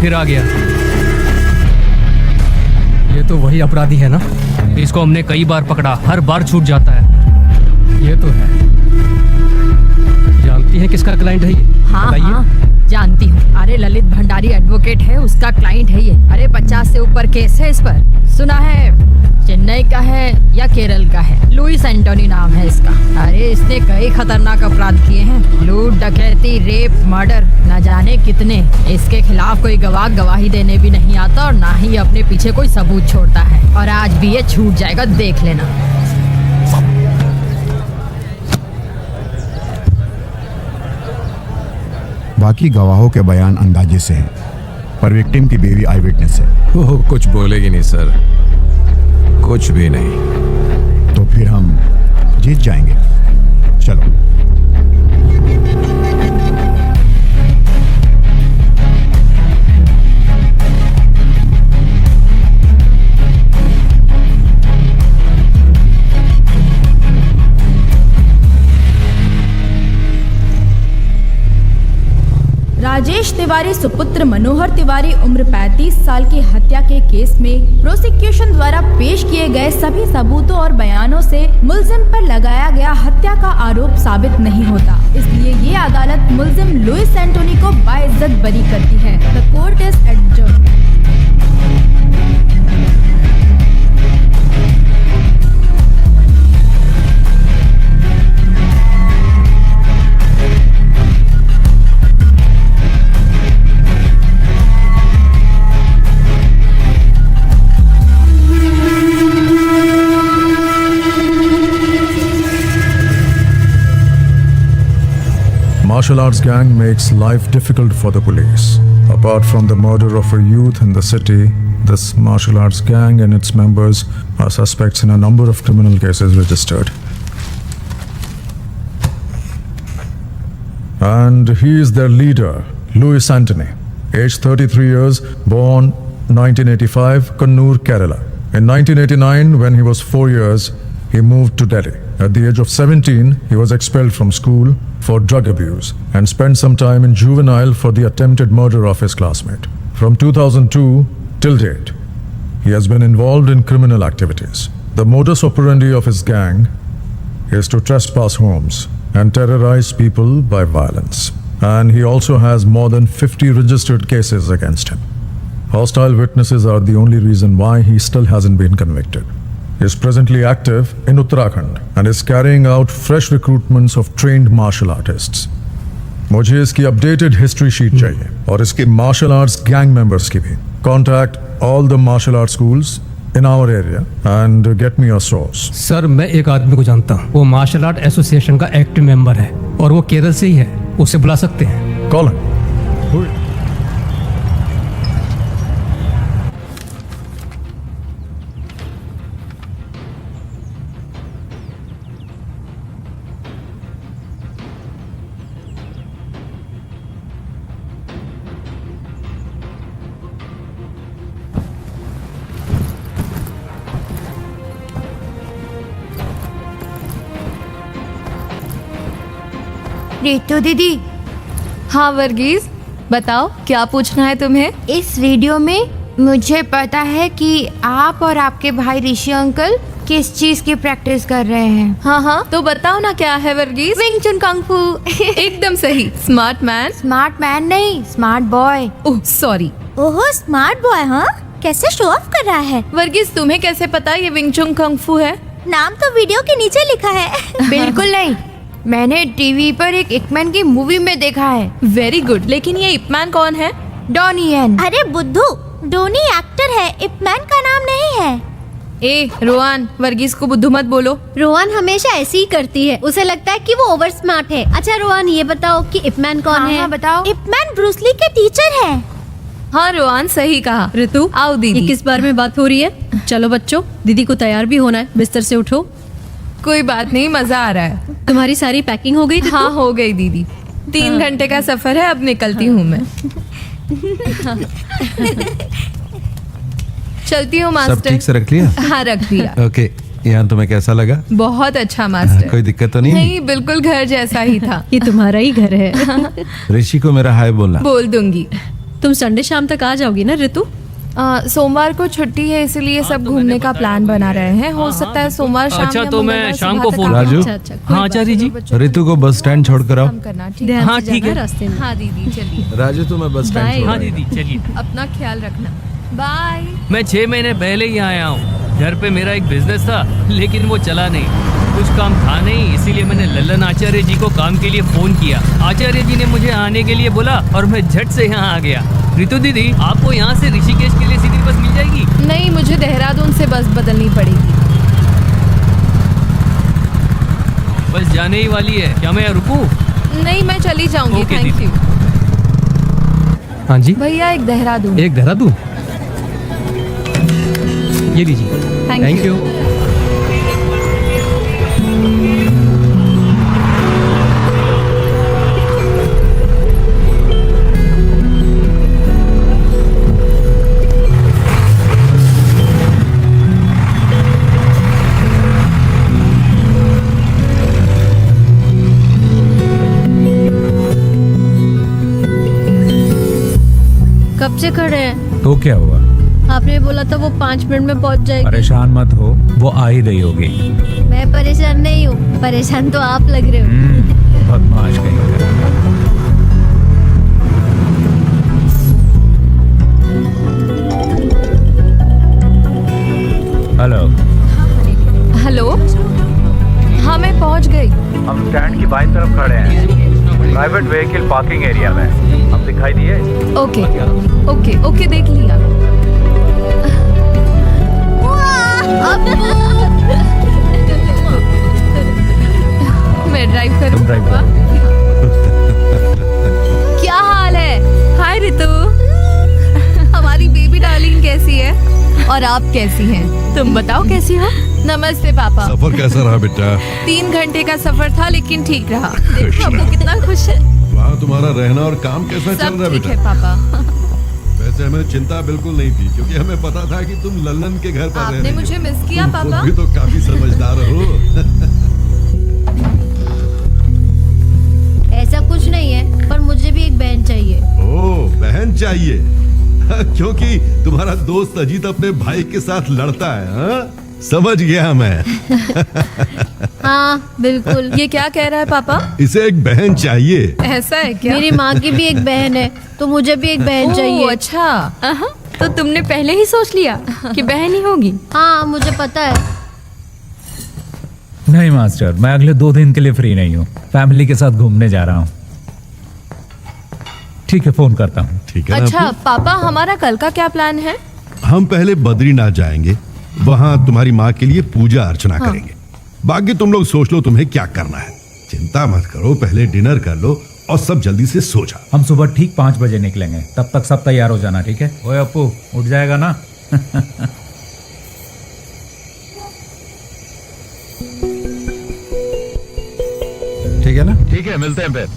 फिर आ गया। ये तो वही अपराधी है ना? इसको हमने कई बार पकड़ा, हर बार छूट जाता है। ये तो है। जानती हैं किसका क्लाइंट है ये? हाँ बताइए। हाँ जानती हूँ। अरे ललित भंडारी एडवोकेट है, उसका क्लाइंट है ये। अरे 50 से ऊपर केस है इस पर। सुना है चेन्नई का है या केरल का है। लुइस एंटोनी नाम है इसका। अरे इसने कई खतरनाक अपराध किए हैं, लूट, डकैती, रेप, मर्डर, न जाने कितने। इसके खिलाफ कोई गवाह गवाही देने भी नहीं आता और ना ही अपने पीछे कोई सबूत छोड़ता है। और आज भी ये छूट जाएगा, देख लेना। बाकी गवाहों के बयान अंदाजे से हैं, पर विक्टिम की बीवी आई विटनेस है। वो कुछ बोलेगी नहीं सर, कुछ भी नहीं। तो फिर हम जीत जाएंगे। चलो। राजेश तिवारी सुपुत्र मनोहर तिवारी उम्र 35 साल की हत्या के केस में प्रोसिक्यूशन द्वारा पेश किए गए सभी सबूतों और बयानों से मुलजिम पर लगाया गया हत्या का आरोप साबित नहीं होता। इसलिए ये अदालत मुलजिम लुइस एंटोनी को बाइज्जत बरी करती है। The court is adjourned. Martial arts gang makes life difficult for the police. Apart from the murder of a youth in the city, this martial arts gang and its members are suspects in a number of criminal cases registered. And he is their leader, Louis Antony, aged 33 years, born 1985, Kannur, Kerala. In 1989, when he was 4 years, he moved to Delhi. At the age of 17, he was expelled from school for drug abuse and spent some time in juvenile for the attempted murder of his classmate. From 2002 till date, he has been involved in criminal activities. The modus operandi of his gang is to trespass homes and terrorize people by violence. And he also has more than 50 registered cases against him. Hostile witnesses are the only reason why he still hasn't been convicted. He is presently active in Uttarakhand and is carrying out fresh recruitments of trained martial artists. मुझे इसकी updated history sheet चाहिए और इसके martial arts gang members की भी. Contact all the martial arts schools in our area and get me a source. Sir मैं एक आदमी को जानता हूँ, वो मार्शल आर्ट एसोसिएशन का एक्टिव मेंबर है और वो केरल से ही है। उसे बुला सकते हैं। Call him. Who? रितु दीदी। हाँ वर्गीज, बताओ क्या पूछना है तुम्हें। इस वीडियो में मुझे पता है कि आप और आपके भाई ऋषि अंकल किस चीज की प्रैक्टिस कर रहे हैं। हाँ हाँ तो बताओ ना क्या है वर्गीज। विंग चुन कंग फू। एकदम सही। Smart man. स्मार्ट मैन नहीं, स्मार्ट बॉय। Oh sorry. ओहो स्मार्ट बॉय। हाँ कैसे शो ऑफ कर रहा है। वर्गीज तुम्हें कैसे पता ये विंग चुन कंग फू है। नाम तो वीडियो के नीचे लिखा है। बिल्कुल नहीं, मैंने टीवी पर एक इपमैन की मूवी में देखा है। वेरी गुड, लेकिन ये इपमैन कौन है। डॉनी येन। अरे बुद्धू, डोनी एक्टर है, इपमैन का नाम नहीं है। ए रोआन, वर्गीज को बुद्धू मत बोलो। रोआन हमेशा ऐसी ही करती है, उसे लगता है कि वो ओवर स्मार्ट है। अच्छा रोआन ये बताओ कि इपमैन कौन है। हाँ बताओ। इपमैन ब्रूस ली के टीचर है। हाँ रोआन सही कहा। ऋतु आओ दीदी। ये किस बार में बात हो रही है। चलो बच्चों, दीदी को तैयार भी होना है, बिस्तर से उठो। कोई बात नहीं, मजा आ रहा है। तुम्हारी सारी पैकिंग हो गई। हाँ हो गई दीदी। 3 घंटे का सफर है, अब निकलती हूँ मैं। चलती हूँ मास्टर। सब ठीक से रख लिया। हाँ रख दिया। ओके, यहाँ तुम्हें कैसा लगा। बहुत अच्छा मास्टर। कोई दिक्कत तो नहीं। नहीं बिल्कुल घर जैसा ही था। ये तुम्हारा ही घर है। ऋषि को मेरा हाय बोलना। बोल दूंगी। तुम संडे शाम तक आ जाओगी ना ऋतु? सोमवार को छुट्टी है, इसलिए सब घूमने का प्लान बना रहे हैं। हो सकता है सोमवार शाम अच्छा, या तो मैं मंगलवार शाम सुबह को तक फोन आप राजू? हाँ आचार्य जी। ऋतु को बस स्टैंड छोड़कर आओ। काम करना, ठीक है? ध्यान हाँ, से ठीक जाना है। रास्ते में। हाँ दीदी चलिए, राजू तुम्हें बस स्टैंड बाय। छोड़ हाँ रहा है। दीदी चलिए। अपना ख्याल रखना। बाय। मैं 6 महीने पहले ही आया हूँ। घर पे मेरा एक बिजनेस था, लेकिन वो चला नहीं। कुछ काम था नहीं, इसीलिए मैंने लल्लन आचार्य जी को काम के लिए फोन किया। आचार्य जी ने मुझे आने के लिए बोला और मैं झट से यहाँ आ गया। ऋतु दीदी, आपको यहाँ से ऋषिकेश के लिए सीधी बस मिल जाएगी? नहीं, मुझे देहरादून से बस बदलनी पड़ेगी। बस जाने ही वाली है, क्या मैं यहाँ रुकूं? नहीं, मैं चली जाऊंगी। ओके, थैंक दीदी। यू हाँ जी, भैया। एक देहरादून। एक देहरादून, ये लीजिए। Thank thank you. यू। कब से खड़े हैं? तो क्या हुआ? आपने बोला था वो 5 मिनट में पहुंच जाएगी। परेशान मत हो, वो आ ही रही होगी। मैं परेशान नहीं हूँ, परेशान तो आप लग रहे हो। बदमाश कहीं का। हेलो। हेलो। हाँ, मैं पहुंच गई। हम स्टैंड की बाईं तरफ खड़े हैं, प्राइवेट व्हीकल पार्किंग एरिया में। हम दिखाई दिए? ओके ओके ओके, देख लिया। मैं ड्राइव करूँ? तुम ड्राइव करो। क्या हाल है? हाय ऋतु। हमारी बेबी डार्लिंग कैसी है? और आप कैसी हैं? तुम बताओ कैसी हो? नमस्ते पापा। सफर कैसा रहा बेटा? 3 घंटे का सफर था, लेकिन ठीक रहा। देखो आपको कितना खुश है। वहाँ तुम्हारा रहना और काम कैसा चल सब रहा है ठीक बेटा? है पापा। वैसे हमें चिंता बिल्कुल नहीं थी, क्योंकि हमें पता था कि तुम लल्लन के घर पर आपने मुझे मिस किया तुम पापा? खुद भी तो काफी समझदार हो। ऐसा कुछ नहीं है, पर मुझे भी एक बहन चाहिए। ओह, बहन चाहिए? क्योंकि तुम्हारा दोस्त अजीत अपने भाई के साथ लड़ता है। हाँ? समझ गया मैं। हाँ बिल्कुल। ये क्या कह रहा है पापा? इसे एक बहन चाहिए। ऐसा है क्या? मेरी माँ की भी एक बहन है, तो मुझे भी एक बहन चाहिए। ओह, अच्छा। तो तुमने पहले ही सोच लिया कि बहन ही होगी? हाँ मुझे पता है। नहीं मास्टर, मैं अगले 2 दिन के लिए फ्री नहीं हूँ। फैमिली के साथ घूमने जा रहा हूँ। ठीक है, फोन करता हूँ। ठीक है ना अच्छा अप्पू? पापा, हमारा कल का क्या प्लान है? हम पहले बद्रीनाथ जाएंगे, वहाँ तुम्हारी माँ के लिए पूजा अर्चना करेंगे। बाकी तुम लोग सोच लो तुम्हें क्या करना है। चिंता मत करो, पहले डिनर कर लो और सब जल्दी से सो जाओ। हम सुबह ठीक 5 बजे निकलेंगे, तब तक सब तैयार हो जाना, ठीक है? ओए अप्पू, उठ जाएगा ना? ठीक है ना? ठीक है, मिलते हैं फिर।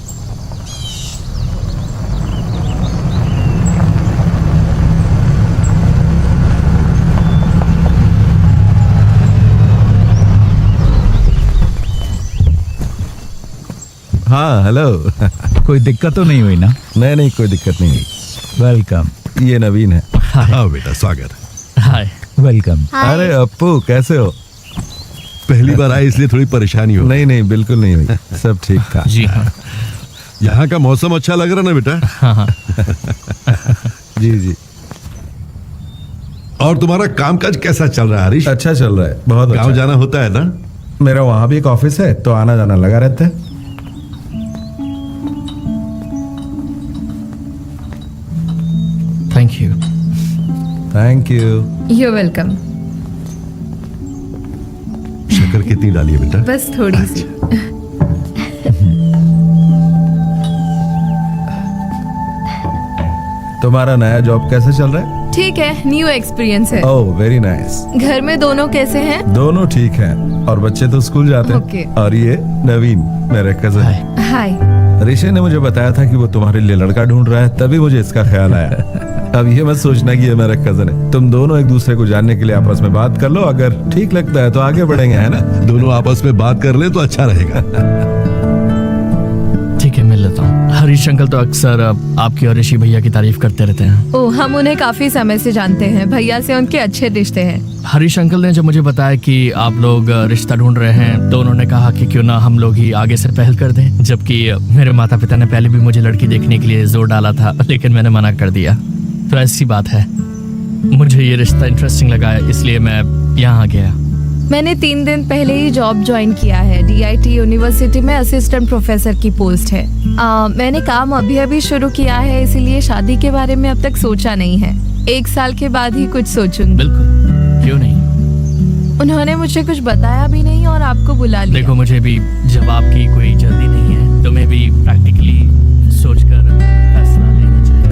हाँ हेलो। कोई दिक्कत तो नहीं हुई ना? नहीं, कोई दिक्कत नहीं हुई। वेलकम। ये नवीन है। हाँ बेटा, स्वागत। हाय। वेलकम। अरे अप्पू, कैसे हो? पहली बार आए इसलिए थोड़ी परेशानी हो? नहीं, बिल्कुल नहीं हुई, सब ठीक था। जी हाँ। यहाँ का मौसम अच्छा लग रहा ना बेटा? हाँ हाँ। जी। और तुम्हारा कामकाज कैसा चल रहा है हरीश? अच्छा चल रहा है, बहुत अच्छा। गाँव जाना होता है ना? मेरा वहाँ भी एक ऑफिस है, तो आना जाना लगा रहता है। Thank you. Thank you. You welcome. शक्कर कितनी डाली है बेटा? बस थोड़ी सी। तुम्हारा नया जॉब कैसा चल रहा है? ठीक है, न्यू एक्सपीरियंस है। Oh very nice. घर में दोनों कैसे हैं? दोनों ठीक हैं, और बच्चे तो स्कूल जाते ओके। हैं। और ये नवीन, मेरे कजन। हाय। ऋषि ने मुझे बताया था कि वो तुम्हारे लिए लड़का ढूंढ रहा है, तभी मुझे इसका ख्याल आया। अब ये मत सोचना कि ये मेरा कजन है। तुम दोनों एक दूसरे को जानने के लिए आपस में बात कर लो, अगर ठीक लगता है तो आगे बढ़ेंगे, है ना? दोनों आपस में बात कर ले तो अच्छा रहेगा। ठीक है, मिल लेता हूँ। हरीश अंकल तो अक्सर आपकी और ऋषि भैया की तारीफ करते रहते हैं। ओह, हम उन्हें काफी समय से जानते हैं। भैया से उनके अच्छे रिश्ते हैं। हरीश अंकल ने जब मुझे बताया कि आप लोग रिश्ता ढूंढ रहे हैं तो उन्होंने कहा कि क्यों ना हम लोग ही आगे से पहल कर दें, जबकि मेरे माता पिता ने पहले भी मुझे लड़की देखने के लिए जोर डाला था, लेकिन मैंने मना कर दिया। तो ऐसी बात है, मुझे ये रिश्ता इंटरेस्टिंग लगा, इसलिए मैं यहाँ आ गया। मैंने 3 दिन पहले ही जॉब ज्वाइन किया है। DIT यूनिवर्सिटी में असिस्टेंट प्रोफेसर की पोस्ट है। मैंने काम अभी शुरू किया है, इसीलिए शादी के बारे में अब तक सोचा नहीं है। 1 साल के बाद ही कुछ सोचूंगी। बिल्कुल, क्यों नहीं। उन्होंने मुझे कुछ बताया भी नहीं और आपको बुला लिया। देखो, मुझे भी जवाब की कोई जल्दी नहीं है, तुम्हें भी प्रैक्टिकली सोचकर फैसला लेना चाहिए।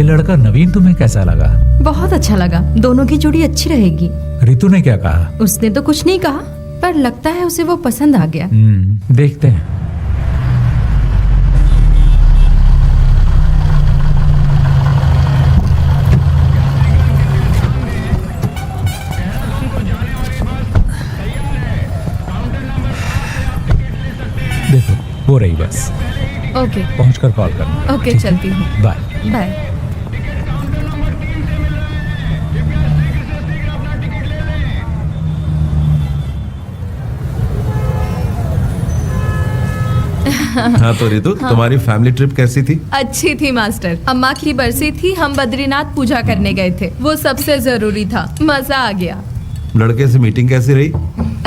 लड़का नवीन तुम्हें कैसा लगा? बहुत अच्छा लगा। दोनों की जोड़ी अच्छी रहेगी। रितु ने क्या कहा? उसने तो कुछ नहीं कहा, पर लगता है उसे वो पसंद आ गया। देखते हैं। देखो, वो रही बस। ओके, पहुंचकर कॉल करना। ओके, चलती हूँ। Bye bye. हाँ तो रितु, तुम्हारी फैमिली ट्रिप कैसी थी? अच्छी थी मास्टर। अम्मा की बरसी थी, हम बद्रीनाथ पूजा करने गए थे। वो सबसे जरूरी था। मजा आ गया। लड़के से मीटिंग कैसी रही?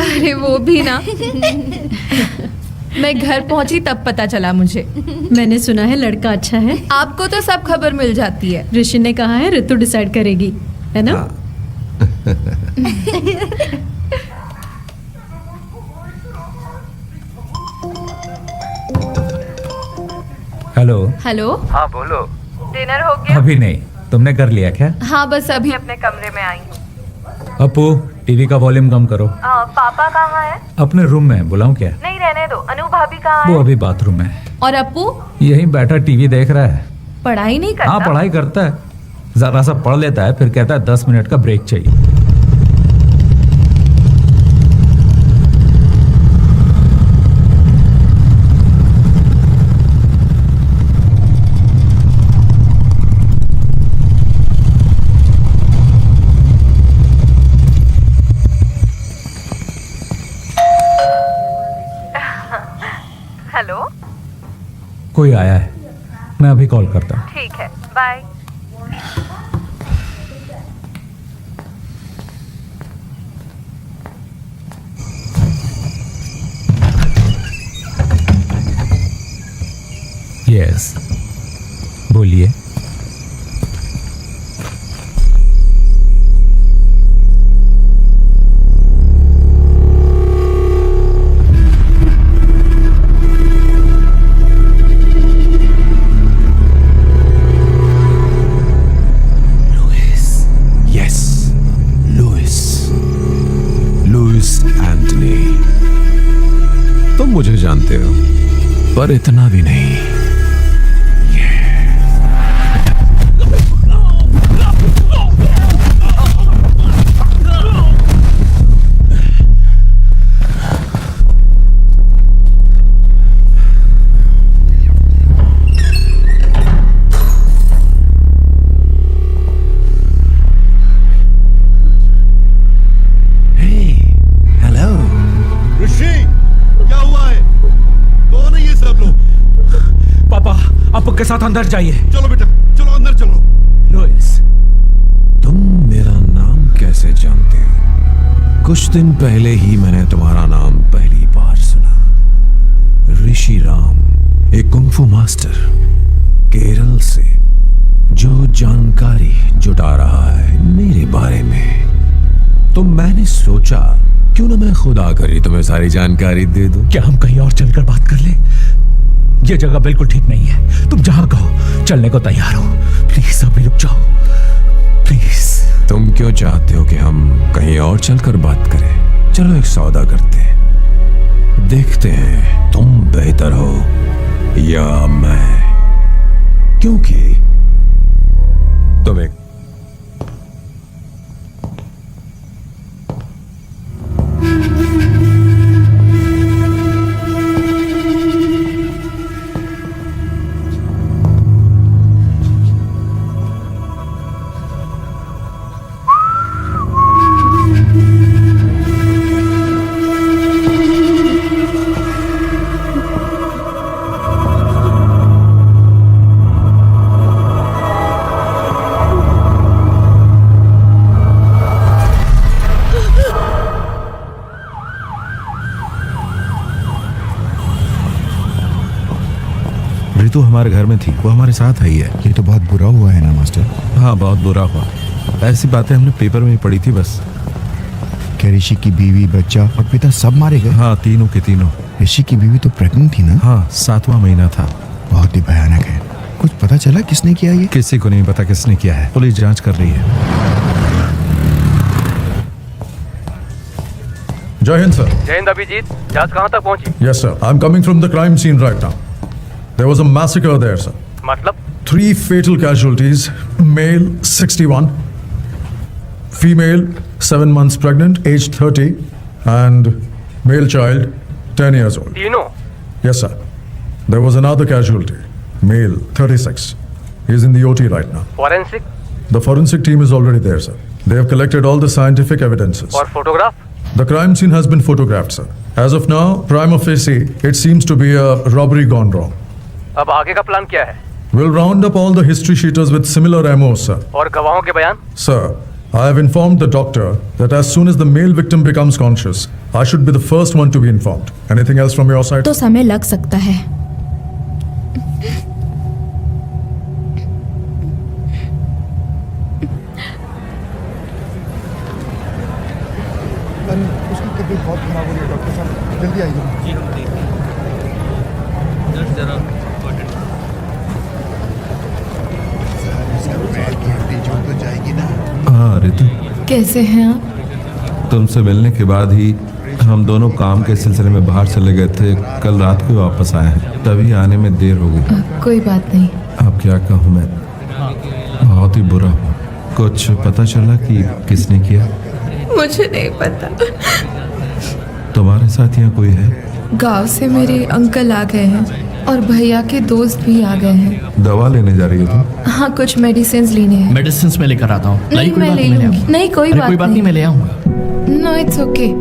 अरे वो भी ना। मैं घर पहुंची तब पता चला मुझे। मैंने सुना है लड़का अच्छा है। आपको तो सब खबर मिल जाती है। ऋषि ने कहा है ऋतु डिसाइड करेगी, है ना? हेलो। हेलो। हाँ बोलो। डिनर हो गया? अभी नहीं। तुमने कर लिया क्या? हाँ, बस अभी अपने कमरे में आई हूँ। अपू, टीवी का वॉल्यूम कम करो। पापा कहाँ है? अपने रूम में। बुलाऊं क्या? नहीं, रहने दो। अनु भाभी कहाँ है? वो अभी बाथरूम में। और अपू? यही बैठा टीवी देख रहा है। पढ़ाई नहीं करता? हाँ, पढ़ाई करता है। जरा सा पढ़ लेता है, फिर कहता है 10 मिनट का ब्रेक चाहिए। हेलो। कोई आया है, मैं अभी कॉल करता हूँ। ठीक है, बाय। यस, बोलिए। तुम मुझे जानते हो, पर इतना भी नहीं। के साथ अंदर जाइए। चलो बेटा, चलो अंदर चलो। लुइस, तुम मेरा नाम कैसे जानते हो? कुछ दिन पहले ही मैंने तुम्हारा नाम पहली बार सुना। ऋषि राम, एक कुंफू मास्टर केरल से, जो जानकारी जुटा रहा है मेरे बारे में, तो मैंने सोचा क्यों ना मैं खुद आकर ही तुम्हें सारी जानकारी दे दूं। क्या हम कहीं और चलकर बात कर लें? यह जगह बिल्कुल ठीक नहीं है। तुम जहां कहो चलने को तैयार हो। प्लीज अभी रुक जाओ, प्लीज। तुम क्यों चाहते हो कि हम कहीं और चलकर बात करें? चलो एक सौदा करते हैं, देखते हैं तुम बेहतर हो या मैं, क्योंकि तुम एक रितु हमारे घर में थी, वो हमारे साथ आई है। ये तो बहुत बुरा हुआ है ना मास्टर? हाँ बहुत बुरा हुआ। ऐसी बातें हमने पेपर में ही पढ़ी थी बस। क्या ऋषि की बीवी, बच्चा और पिता सब मारे गए? हाँ तीनों के तीनों। ऋषि की बीवी तो प्रेग्नेंट थी ना? हाँ 7वां महीना था। बहुत ही भयानक है। कुछ पता चला किसने किया ये? किसी को नहीं पता किसने किया है, पुलिस जांच कर रही है। जय हिंद सर। जय हिंद अभिजीत, जांच कहाँ तक पहुंची? Yes sir, I'm coming from the crime scene right now. There was a massacre there sir. मतलब? 3 fatal casualties, male 61, female 7 months pregnant, aged 30, and male child 10 years old. तीनों? Yes sir. There was another casualty, male 36. He's in the OT right now. Forensic? The forensic team is already there sir. They have collected all the scientific evidences. और photograph? The crime scene has been photographed sir. As of now, prima facie, it seems to be a robbery gone wrong. अब आगे का plan क्या है? We'll round up all the history sheeters with similar MOs, sir. और गवाहों के बयान? Sir, I have informed the doctor that as soon as the male victim becomes conscious, I should be the first one to be informed. Anything else from your side? तो समय लग सकता है। उसकी तबीयत बहुत खराब हो रही है डॉक्टर साहब, जल्दी आइए। हाँ रितु, कैसे हैं आप? तुमसे मिलने के बाद ही हम दोनों काम के सिलसिले में बाहर चले गए थे। कल रात को वापस आए हैं, तभी आने में देर हो गई। कोई बात नहीं। अब क्या कहूँ मैं, बहुत ही बुरा हुआ। कुछ पता चला कि किसने किया? मुझे नहीं पता। तुम्हारे साथ यहाँ कोई है? गांव से मेरे अंकल आ गए हैं और भैया के दोस्त भी आ गए हैं। दवा लेने जा रही हो तुम? हाँ कुछ मेडिसिन लेने हैं। मेडिसिन मैं लेकर आता हूँ। नहीं मैं ले लूंगी। नहीं कोई बात नहीं, मैं ले आऊंगा। No it's okay.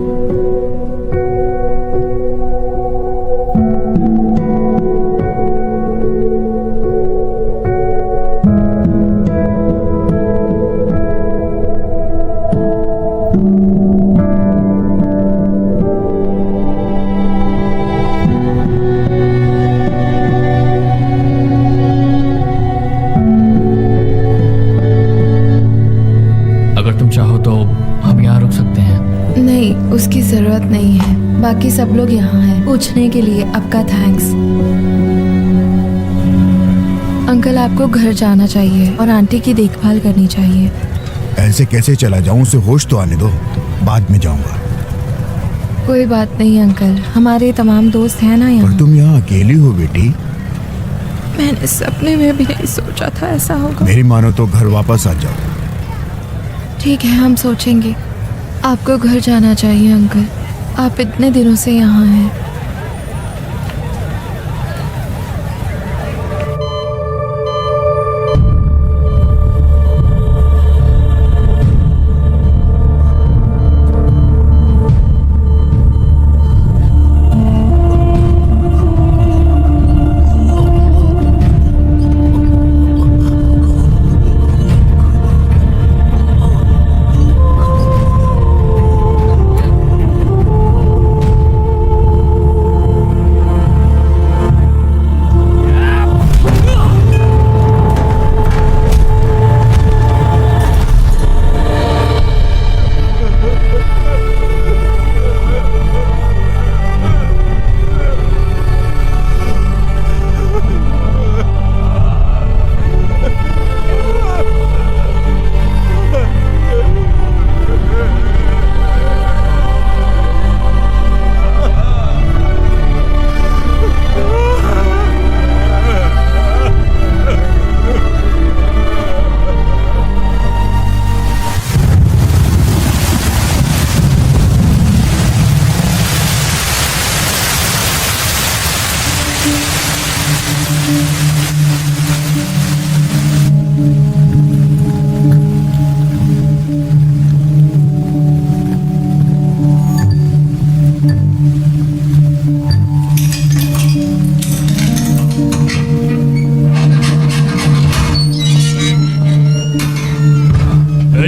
उसकी जरूरत नहीं है, बाकी सब लोग यहाँ हैं पूछने के लिए। आपका थैंक्स। अंकल आपको घर जाना चाहिए और आंटी की देखभाल करनी चाहिए। ऐसे कैसे चला जाऊं? उसे होश तो आने दो, बाद में जाऊंगा। कोई बात नहीं अंकल, हमारे तमाम दोस्त हैं ना यहाँ। पर तुम यहाँ अकेली हो बेटी? मैंने सपने में भी नहीं सोचा था ऐसा होगा। मेरी मानो तो घर वापस आ जाओ। ठीक है हम सोचेंगे। आपको घर जाना चाहिए अंकल, आप इतने दिनों से यहाँ हैं।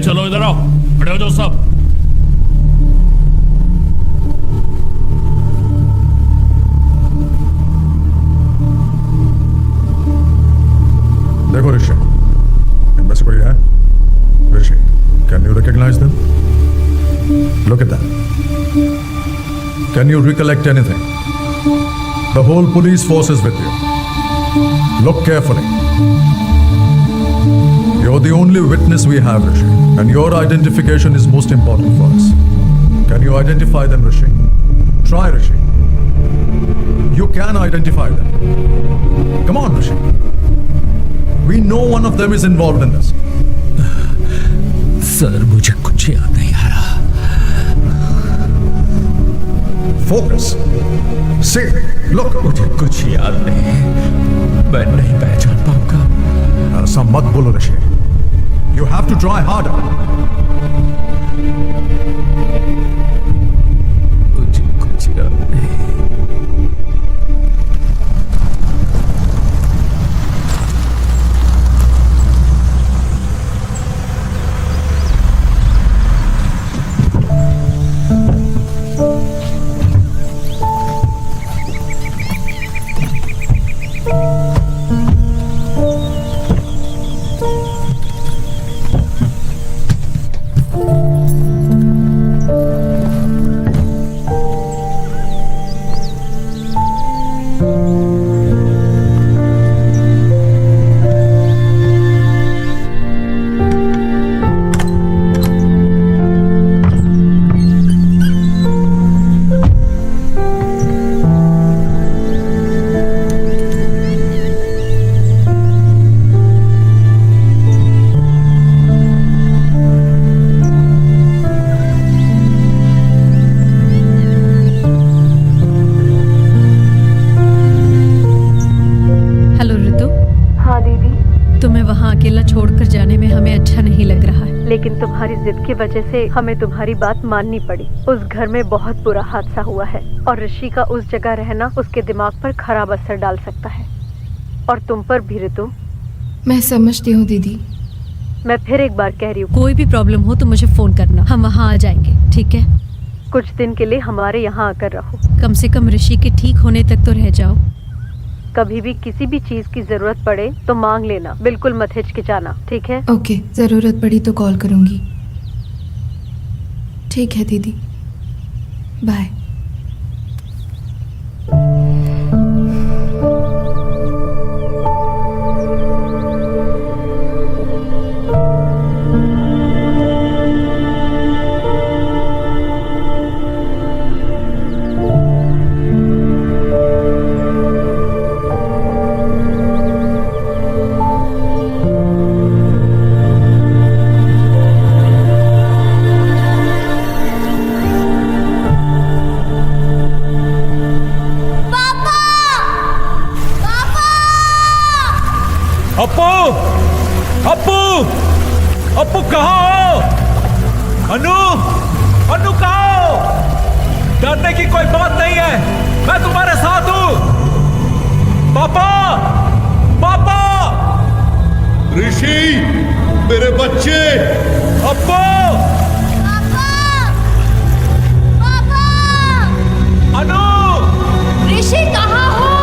चलो इधर आओ, खड़े हो जाओ सब। देखो ऋषि, इनमें से कोई है? Rishi, can you recognise them? Look at that. Can you recollect anything? The whole police force is with you. Look carefully. You're the only witness we have, Rishi, and your identification is most important for us. Can you identify them, Rishi? Try, Rishi. You can identify them. Come on, Rishi. We know one of them is involved in this. Sir, मुझे कुछ याद नहीं आ रहा। Focus. See, look. मुझे कुछ याद नहीं, मैं नहीं पहचान पाऊंगा। ऐसा मत बोलो ऋषि। You have to try harder. मुझे कुछ याद नहीं। लेकिन तुम्हारी जिद की वजह से हमें तुम्हारी बात माननी पड़ी। उस घर में बहुत बुरा हादसा हुआ है और ऋषि का उस जगह रहना उसके दिमाग पर खराब असर डाल सकता है, और तुम पर भी ऋतु। मैं समझती हूँ दीदी। मैं फिर एक बार कह रही हूँ, कोई भी प्रॉब्लम हो तो मुझे फोन करना, हम वहाँ आ जाएंगे, ठीक है? कुछ दिन के लिए हमारे यहाँ आकर रहो। कम से कम ऋषि के ठीक होने तक तो रह जाओ। कभी भी किसी भी चीज की जरूरत पड़े तो मांग लेना, बिल्कुल मत हिचकिचाना, ठीक है? ओके, जरूरत पड़ी तो कॉल करूंगी। ठीक है दीदी, बाय। अपू कहाँ हो? अनु, अनु कहाँ हो? डरने की कोई बात नहीं है, मैं तुम्हारे साथ हूँ। पापा, पापा, ऋषि, मेरे बच्चे, अपू, अनु, ऋषि कहाँ हो?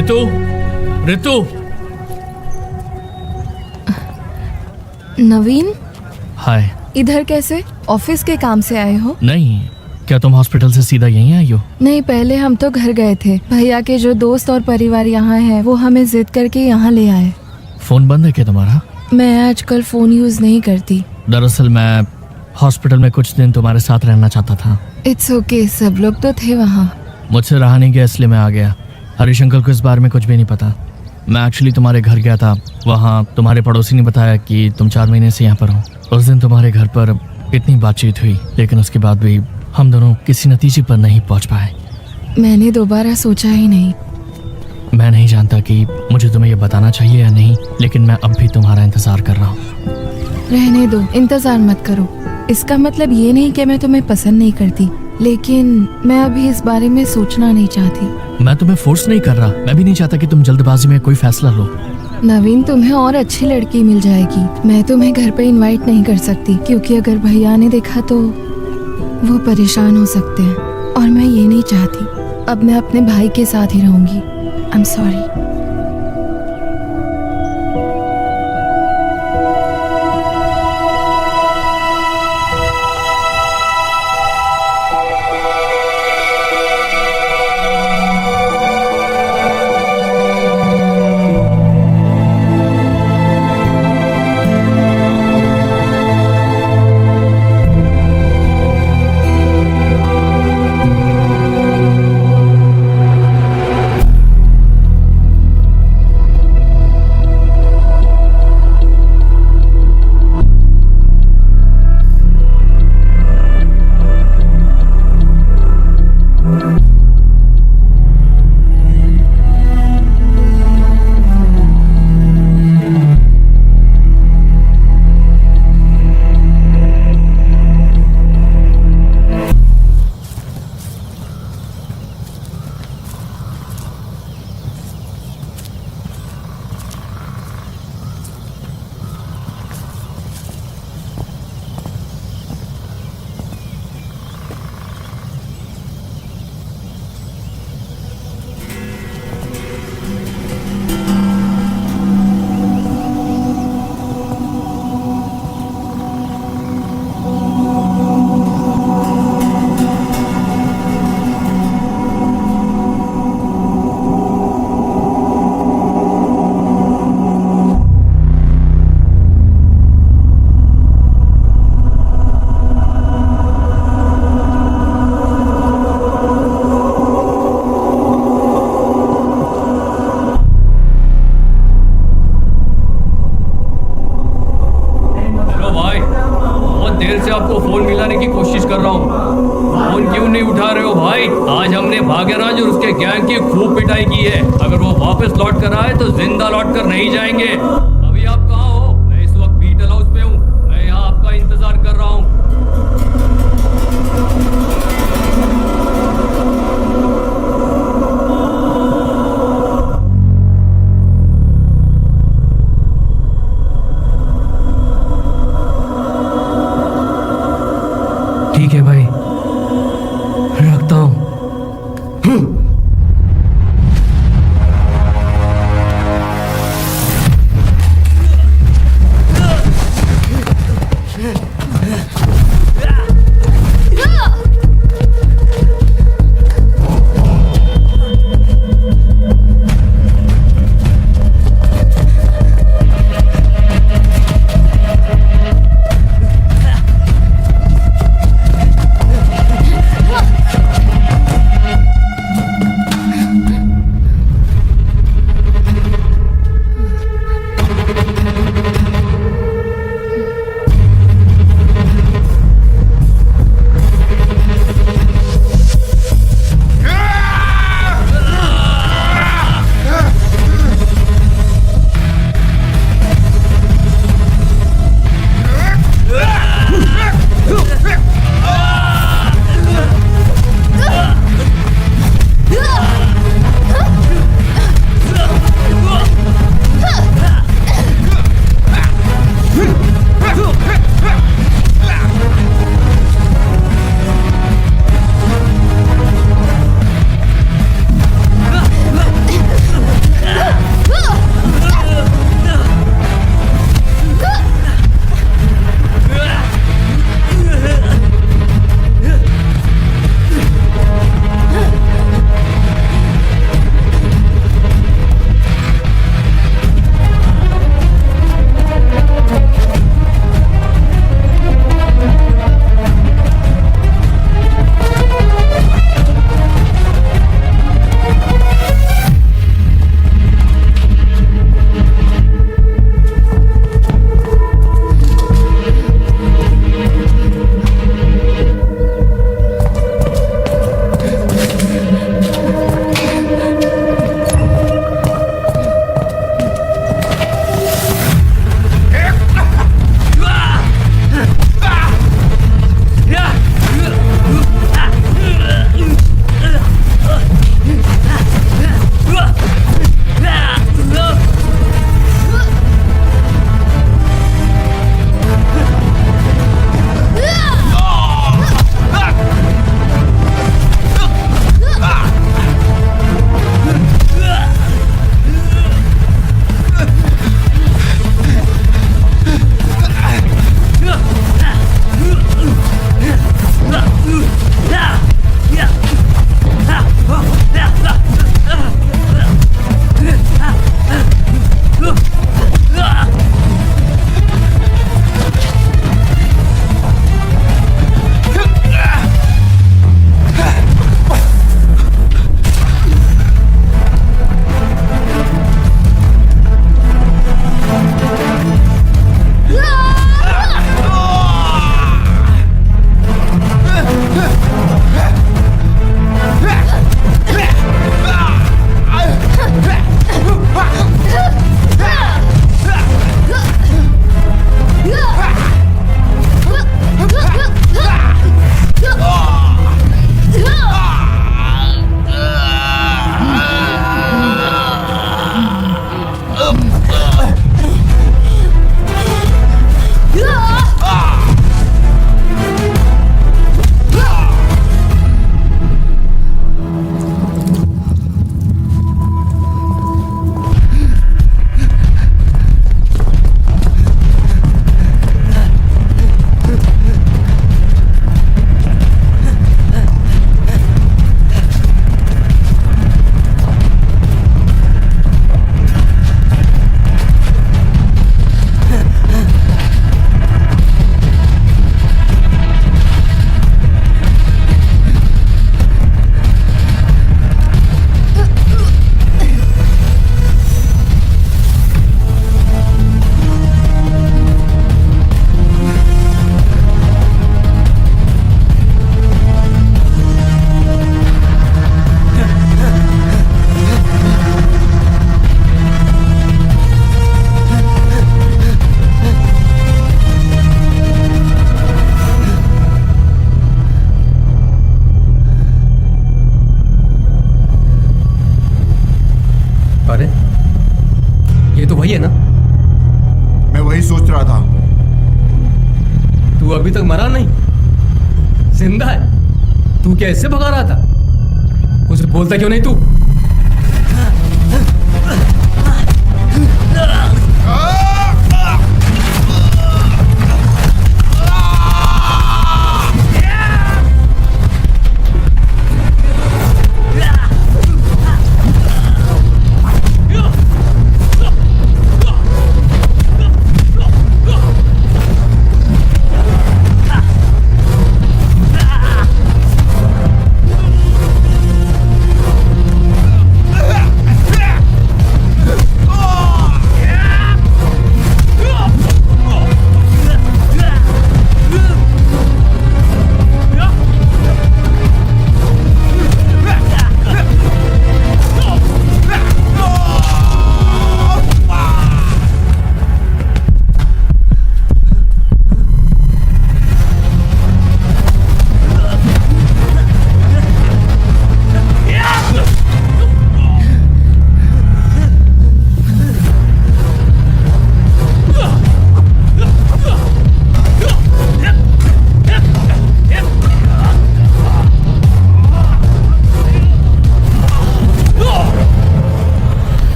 ऋतु, ऋतु। नवीन, हाय। इधर कैसे? ऑफिस के काम से आए हो? नहीं, क्या तुम हॉस्पिटल से सीधा यहीं आई हो? नहीं, पहले हम तो घर गए थे। भैया के जो दोस्त और परिवार यहाँ है वो हमें जिद करके यहाँ ले आए। फोन बंद है क्या तुम्हारा? मैं आजकल फोन यूज नहीं करती। दरअसल मैं हॉस्पिटल में कुछ दिन तुम्हारे साथ रहना चाहता था। इट्स ओके, सब लोग तो थे वहाँ। मुझसे रहा नहीं गया इसलिए मैं आ गया। हरीश अंकल को इस बारे में कुछ भी नहीं पता। मैं एक्चुअली तुम्हारे घर गया था। वहाँ तुम्हारे पड़ोसी ने बताया कि तुम 4 महीने से यहाँ पर हो। उस दिन तुम्हारे घर पर इतनी बातचीत हुई, लेकिन उसके बाद भी हम दोनों किसी नतीजे पर नहीं पहुँच पाए। मैंने दोबारा सोचा ही नहीं। मैं नहीं जानता कि मुझे तुम्हें ये बताना चाहिए या नहीं, लेकिन मैं अब भी तुम्हारा इंतजार कर रहा हूँ। रहने दो, इंतजार मत करो। इसका मतलब ये नहीं कि मैं तुम्हें पसंद नहीं करती, लेकिन मैं अभी इस बारे में सोचना नहीं चाहती। मैं तुम्हें फोर्स नहीं कर रहा। मैं भी नहीं चाहता कि तुम जल्दबाजी में कोई फैसला लो। नवीन, तुम्हें और अच्छी लड़की मिल जाएगी। मैं तुम्हें घर पे इनवाइट नहीं कर सकती, क्योंकि अगर भैया ने देखा तो वो परेशान हो सकते हैं, और मैं ये नहीं चाहती। अब मैं अपने भाई के साथ ही रहूंगी। I am sorry. भाग्यराज और उसके गैंग की खूब पिटाई की है। अगर वो वापस लौट कर आए तो जिंदा लौट कर नहीं जाएंगे। अभी आप कहाँ हो? मैं इस वक्त बीटल हाउस पे हूँ। मैं यहाँ आपका इंतजार कर रहा हूँ। ठीक है भाई, रखता हूँ। रहा था। तू अभी तक मरा नहीं, जिंदा है। तू क्या इससे भगा रहा था? कुछ बोलता क्यों नहीं तू?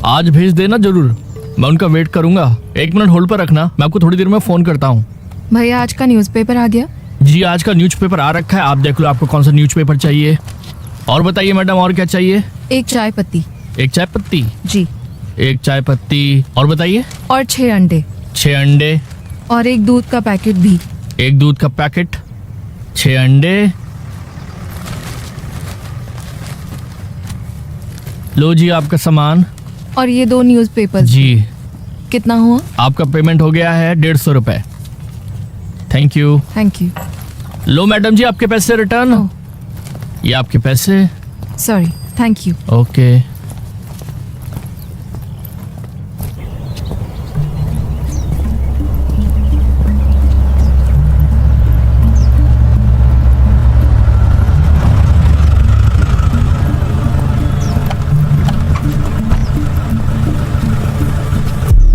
आज भेज देना जरूर, मैं उनका वेट करूंगा। 1 मिनट होल्ड पर रखना, मैं आपको थोड़ी देर में फोन करता हूँ। भैया आज का न्यूज़पेपर आ गया? जी आज का न्यूज़पेपर आ रखा है, आप देख लो आपको कौन सा न्यूज़पेपर चाहिए। और बताइए मैडम और क्या चाहिए? एक चाय पत्ती। एक चाय पत्ती? जी। एक चाय पत्ती और बताइए। और 6 अंडे। 6 अंडे और एक दूध का पैकेट भी। एक दूध का पैकेट, 6 अंडे। लो जी आपका सामान। और ये 2 न्यूज़पेपर जी। कितना हुआ? आपका पेमेंट हो गया है 150 रुपए। Thank you. Thank you. लो मैडम जी आपके पैसे रिटर्न। ये आपके पैसे। Sorry, thank you. ओके।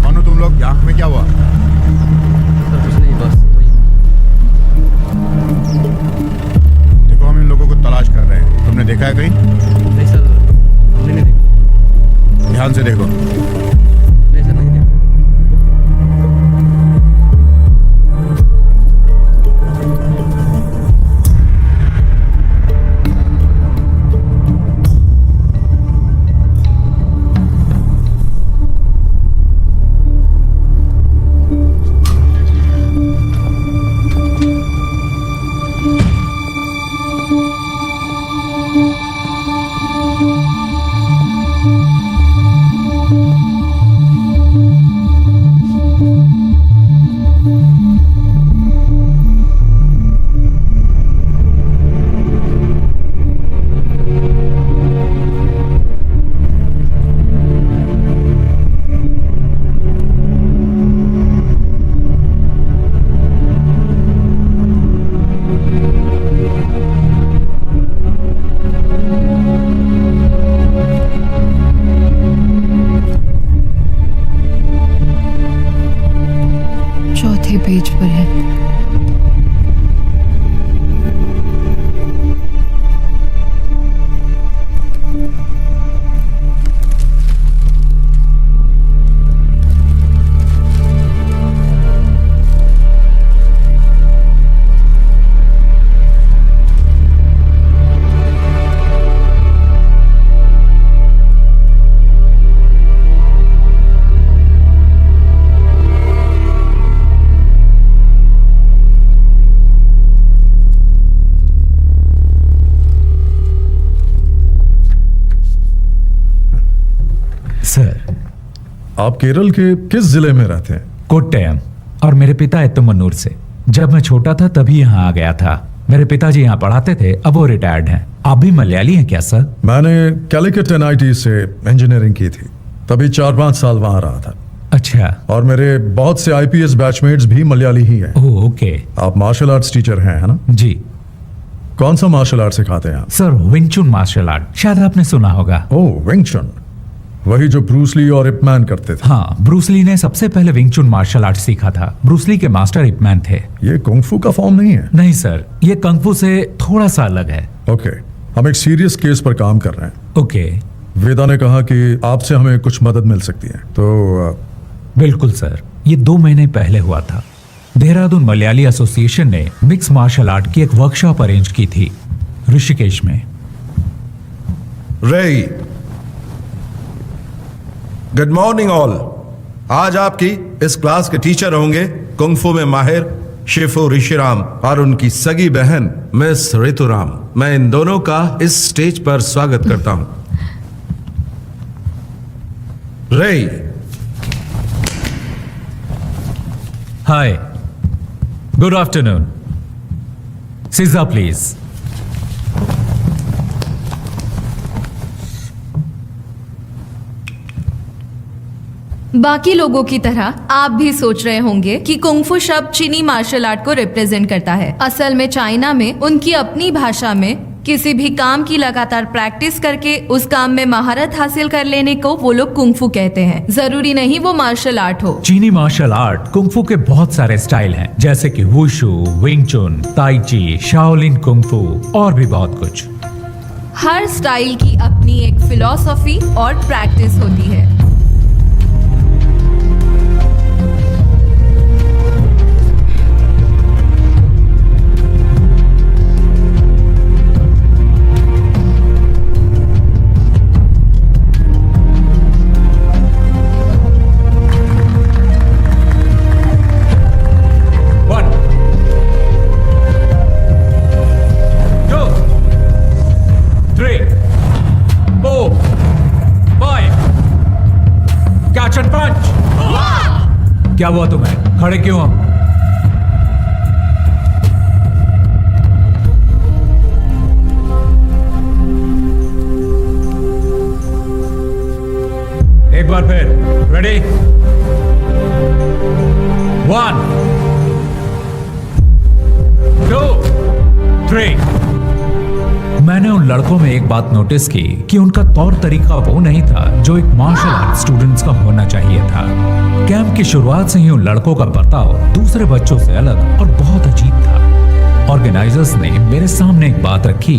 मानो तुम लोग यहाँ में क्या हुआ? कुछ नहीं, बस देखो हम इन लोगों को तलाश कर रहे हैं, तुमने देखा है कहीं? नहीं सर, हमने नहीं देखा। ध्यान से देखो। नहीं सर, नहीं देखा। चौथे पेज पर है। सर, आप केरल के किस जिले में रहते हैं? कोट्टयम। और मेरे पिता एत्तमन्नूर से। जब मैं छोटा था तभी यहाँ आ गया था। मेरे पिताजी यहाँ पढ़ाते थे, अब वो रिटायर्ड हैं। आप भी मलयाली हैं क्या सर? मैंने कैलिकट NIT से इंजीनियरिंग की थी, तभी 4-5 साल वहां रहा था। अच्छा। और मेरे बहुत से IPS बैचमेट्स भी मलयाली ही हैं। Oh okay. आप मार्शल आर्ट्स टीचर हैं, है ना? जी। कौन सा मार्शल आर्ट सिखाते हैं आप? सर विंग चुन मार्शल आर्ट, शायद आपने सुना होगा। ओह, विंग चुन, वही जो ब्रूस ली और इप मैन करते थे। हाँ, ब्रूस ली ने सबसे पहले विंग चुन मार्शल आर्ट सीखा था। ब्रूस ली के मास्टर इप मैन थे। ये कुंग-फू का फॉर्म नहीं है? नहीं सर, ये कंग-फू से थोड़ा सा अलग है। ओके, हम एक सीरियस केस पर काम कर रहे हैं। ओके। वेदा ने कहा कि आपसे हमें कुछ मदद मिल सकती है, तो बिल्कुल सर, ये 2 महीने पहले हुआ था। देहरादून मलयाली एसोसिएशन ने मिक्स मार्शल आर्ट की एक वर्कशॉप अरेंज की थी ऋषिकेश में। रेई, गुड मॉर्निंग ऑल। आज आपकी इस क्लास के टीचर होंगे कुंग-फू में माहिर शिफू ऋषिराम और उनकी सगी बहन मिस ऋतुराम। मैं इन दोनों का इस स्टेज पर स्वागत करता हूं। रेई। हाय, गुड आफ्टरनून। सीजा प्लीज। बाकी लोगों की तरह आप भी सोच रहे होंगे कि कुंग-फू शब्द चीनी मार्शल आर्ट को रिप्रेजेंट करता है। असल में चाइना में उनकी अपनी भाषा में किसी भी काम की लगातार प्रैक्टिस करके उस काम में महारत हासिल कर लेने को वो लोग कुंग-फू कहते हैं। जरूरी नहीं वो मार्शल आर्ट हो। चीनी मार्शल आर्ट कुंग-फू के बहुत सारे स्टाइल हैं, जैसे कि वुशु, विंग चुन, ताई ची, शाओलिन कुंग-फू और भी बहुत कुछ। हर स्टाइल की अपनी एक फिलॉसफी और प्रैक्टिस होती है। क्या हुआ तुम्हें? खड़े क्यों हो? एक बार फिर, रेडी? 1 2 3। मैंने उन लड़कों में एक बात नोटिस की कि उनका तौर तरीका वो नहीं था जो एक मार्शल आर्ट स्टूडेंट्स का होना चाहिए था। कैंप की शुरुआत से ही उन लड़कों का बर्ताव दूसरे बच्चों से अलग और बहुत अजीब था। ऑर्गेनाइजर्स ने मेरे सामने एक बात रखी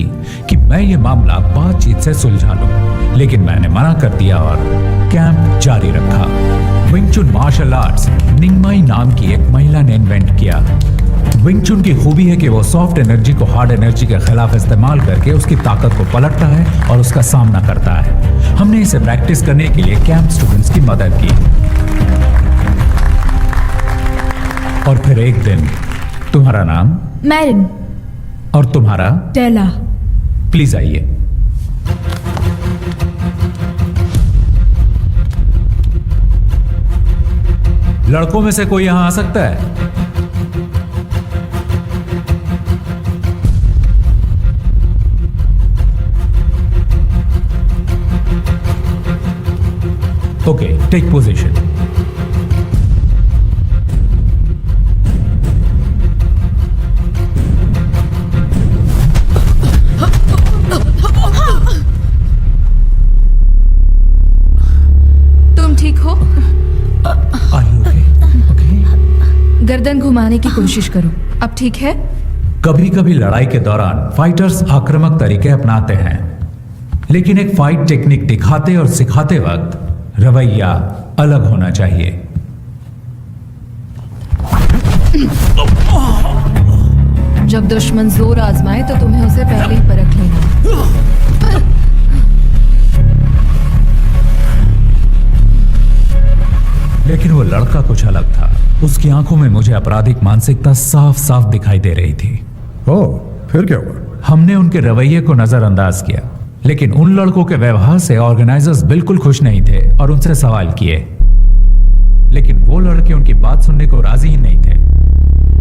कि मैं ये मामला बातचीत से सुलझा लूं, लेकिन मैंने मना कर दिया और कैंप जारी रखा। विंग चुन मार्शल आर्ट्स निंगमाई नाम की एक महिला ने इन्वेंट किया। विंग चुन की खूबी है कि वो सॉफ्ट एनर्जी को हार्ड एनर्जी के खिलाफ इस्तेमाल करके उसकी ताकत को पलटता है और उसका सामना करता है। हमने इसे प्रैक्टिस करने के लिए कैंप स्टूडेंट्स की मदद की। और फिर एक दिन, तुम्हारा नाम? मैरिन। और तुम्हारा? टेला। प्लीज आइए। लड़कों में से कोई यहां आ सकता है? Okay, take position. तुम ठीक हो? गर्दन घुमाने की कोशिश करो। अब ठीक है? कभी कभी लड़ाई के दौरान फाइटर्स आक्रामक तरीके अपनाते हैं, लेकिन एक फाइट टेक्निक दिखाते और सिखाते वक्त रवैया अलग होना चाहिए। जब दुश्मन जोर आजमाए तो तुम्हें उसे पहले ही परख लेना। लेकिन वो लड़का कुछ अलग था। उसकी आंखों में मुझे आपराधिक मानसिकता साफ साफ दिखाई दे रही थी। ओह, फिर क्या हुआ? हमने उनके रवैये को नजरअंदाज किया, लेकिन उन लड़कों के व्यवहार से ऑर्गेनाइजर्स बिल्कुल खुश नहीं थे और उनसे सवाल किए, लेकिन वो लड़के उनकी बात सुनने को राजी ही नहीं थे।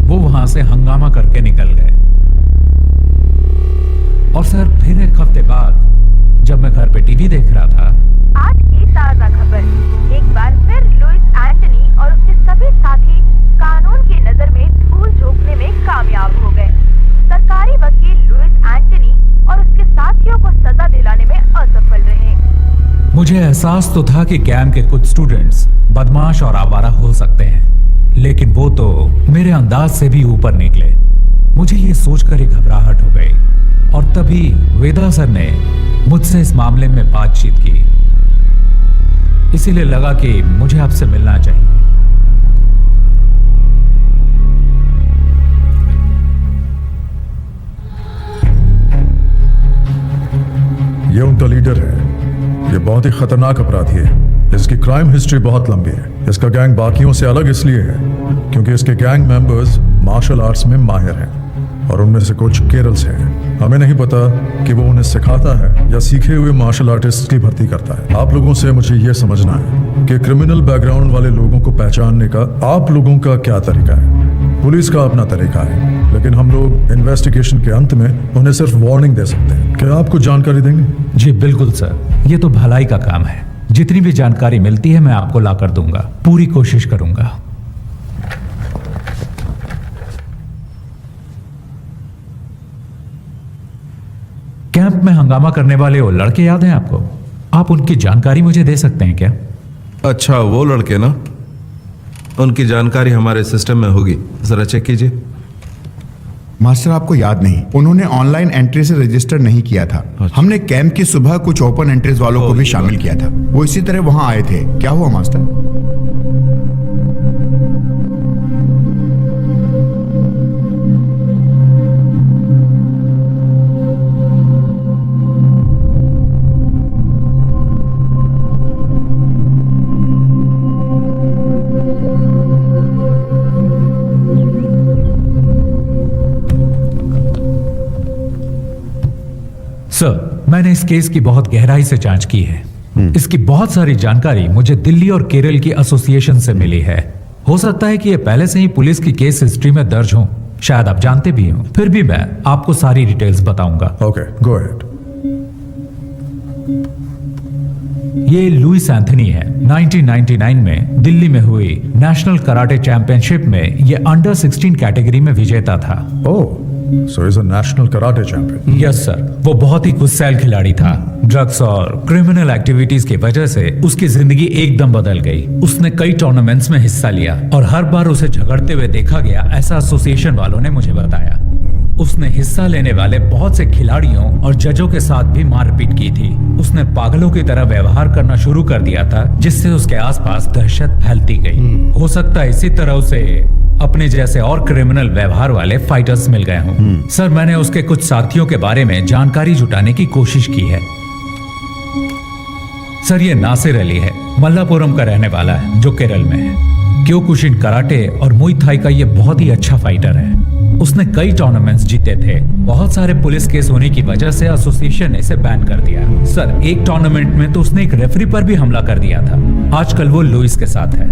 वो वहां से हंगामा करके निकल गए। और सर, फिर एक हफ्ते बाद जब मैं घर पे टीवी देख रहा था, आज की ताजा खबर। एक बार फिर लुइस एंटनी और उसके सभी साथी कानून की नजर में धूल झोंकने में कामयाब हो गए। सरकारी वकील लुइस एंटनी और उसके साथियों को सजा दिलाने में असफल रहे। मुझे एहसास तो था कि कैंप के कुछ स्टूडेंट्स बदमाश और आवारा हो सकते हैं, लेकिन वो तो मेरे अंदाज से भी ऊपर निकले। मुझे ये सोचकर एक घबराहट हो गई और तभी वेदा सर ने मुझसे इस मामले में बातचीत की। इसीलिए लगा कि मुझे आपसे मिलना चाहिए। ये उनका लीडर है। ये बहुत ही खतरनाक अपराधी है। इसकी क्राइम हिस्ट्री बहुत लंबी है। इसका गैंग बाकियों से अलग इसलिए है क्योंकि इसके गैंग मेंबर्स मार्शल आर्ट्स में माहिर हैं और उनमें से कुछ केरल से हैं। हमें नहीं पता कि वो उन्हें सिखाता है या सीखे हुए मार्शल आर्टिस्ट की भर्ती करता है। आप लोगों से मुझे यह समझना है कि क्रिमिनल बैकग्राउंड वाले लोगों को पहचानने का आप लोगों का क्या तरीका है। पुलिस का अपना तरीका है, लेकिन हम लोग इन्वेस्टिगेशन के अंत में उन्हें सिर्फ वार्निंग दे सकते हैं। क्या आप कुछ जानकारी देंगे? जी बिल्कुल सर, ये तो भलाई का काम है। जितनी भी जानकारी मिलती है मैं आपको ला कर दूंगा। पूरी कोशिश करूंगा। कैंप में हंगामा करने वाले वो लड़के याद हैं आपको? आप उनकी जानकारी मुझे दे सकते हैं क्या? अच्छा, वो लड़के ना, उनकी जानकारी हमारे सिस्टम में होगी, जरा चेक कीजिए। मास्टर, आपको याद नहीं, उन्होंने ऑनलाइन एंट्री से रजिस्टर नहीं किया था। हमने कैंप की सुबह कुछ ओपन एंट्रीज वालों को भी शामिल किया था। वो इसी तरह वहां आए थे। क्या हुआ मास्टर? सर, मैंने इस केस की बहुत गहराई से जांच की है। इसकी बहुत सारी जानकारी मुझे दिल्ली और केरल की एसोसिएशन से मिली है। हो सकता है कि ये पहले से ही पुलिस की केस हिस्ट्री में दर्ज हो, शायद आप जानते भी हो। फिर भी मैं आपको सारी डिटेल्स बताऊंगा। Okay, go ahead. ये लुइस एंथनी है। 1999 में दिल्ली में हुई नेशनल कराटे चैंपियनशिप में ये अंडर 16 कैटेगरी में विजेता था। Oh, so is a national karate champion. Yes sir. वो बहुत ही गुस्सैल खिलाड़ी था। ड्रग्स और क्रिमिनल एक्टिविटीज की वजह से उसकी जिंदगी एकदम बदल गई। उसने कई टूर्नामेंट्स में हिस्सा लिया और हर बार उसे झगड़ते हुए देखा गया, ऐसा एसोसिएशन वालों ने मुझे बताया। उसने हिस्सा लेने वाले बहुत से खिलाड़ियों और जजों के साथ भी मारपीट की थी। उसने पागलों की तरह व्यवहार करना शुरू कर दिया था, जिससे उसके आसपास दहशत फैलती गई। हो सकता है इसी तरह उसे अपने जैसे और क्रिमिनल व्यवहार वाले फाइटर्स मिल गए हों। सर, मैंने उसके कुछ साथियों के बारे में जानकारी जुटाने की कोशिश की है। सर, ये नासिर अली है, मल्लापुरम का रहने वाला है, जो केरल में है। क्योकुशिन कराटे और मुई थाई का ये बहुत ही अच्छा फाइटर है। उसने कई टूर्नामेंट्स जीते थे। बहुत सारे पुलिस केस होने की वजह से एसोसिएशन ने इसे बैन कर दिया। सर, एक टूर्नामेंट में तो उसने एक रेफरी पर भी हमला कर दिया था। आजकल वो लुइस के साथ है।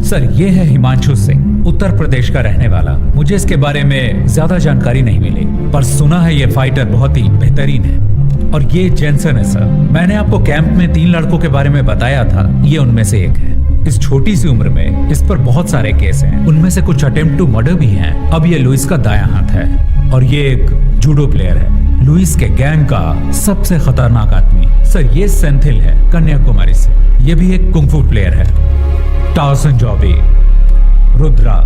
सर, ये है हिमांशु सिंह, उत्तर प्रदेश का रहने वाला। मुझे इसके बारे में ज्यादा जानकारी नहीं मिली, पर सुना है ये फाइटर बहुत ही बेहतरीन है। और ये जेंसन है सर। मैंने आपको कैंप में 3 लड़कों के बारे में बताया था, ये उनमें से एक है। इस छोटी सी उम्र में इस पर बहुत सारे केस हैं, उनमें से कुछ अटेम्प्ट टू मर्डर भी हैं। अब ये लुइस का दायां हाथ है और ये एक जूडो प्लेयर है, लुइस के गैंग का सबसे खतरनाक आदमी। सर, ये सेंथिल है, कन्याकुमारी से। ये भी एक कुंफू प्लेयर है। टाउसन जॉबी, रुद्रा।